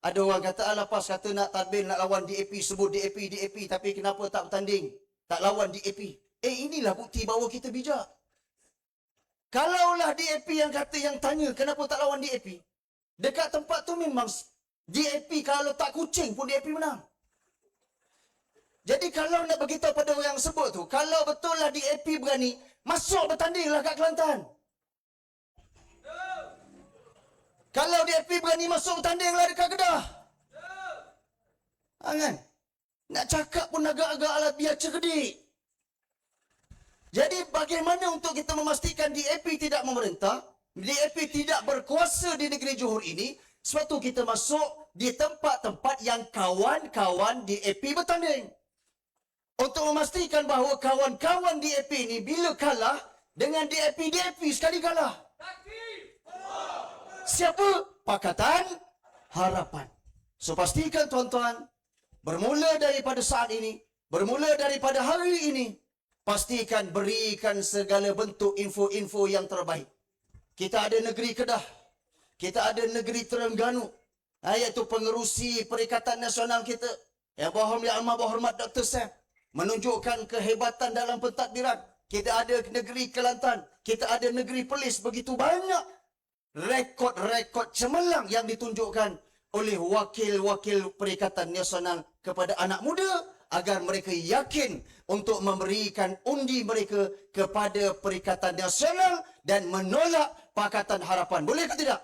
Ada orang kata, lepas kata nak tadbir, nak lawan DAP, sebut DAP, tapi kenapa tak bertanding? Tak lawan DAP. Inilah bukti bahawa kita bijak. Kalaulah DAP yang kata, yang tanya, kenapa tak lawan DAP? Dekat tempat tu memang DAP kalau tak kucing pun DAP menang. Jadi kalau nak beritahu pada orang yang sebut tu, kalau betul lah DAP berani, masuk bertandinglah kat Kelantan. Kalau DAP berani masuk bertandinglah dekat Kedah. Kan? Nak cakap pun agak-agak lah biar cerdik. Jadi bagaimana untuk kita memastikan DAP tidak memerintah, DAP tidak berkuasa di negeri Johor ini, sebab tu kita masuk di tempat-tempat yang kawan-kawan DAP bertanding. Untuk memastikan bahawa kawan-kawan DAP ini bila kalah dengan DAP sekali kalah. Siapa? Pakatan Harapan. So pastikan tuan-tuan, bermula daripada saat ini, bermula daripada hari ini, pastikan berikan segala bentuk info-info yang terbaik. Kita ada negeri Kedah, kita ada negeri Terengganu, iaitu pengerusi Perikatan Nasional kita, yang berhormat Dr. Sam, menunjukkan kehebatan dalam pentadbiran. Kita ada negeri Kelantan, kita ada negeri Perlis, begitu banyak rekod-rekod cemerlang yang ditunjukkan oleh wakil-wakil Perikatan Nasional kepada anak muda agar mereka yakin untuk memberikan undi mereka kepada Perikatan Nasional dan menolak Pakatan Harapan. Boleh ke tidak?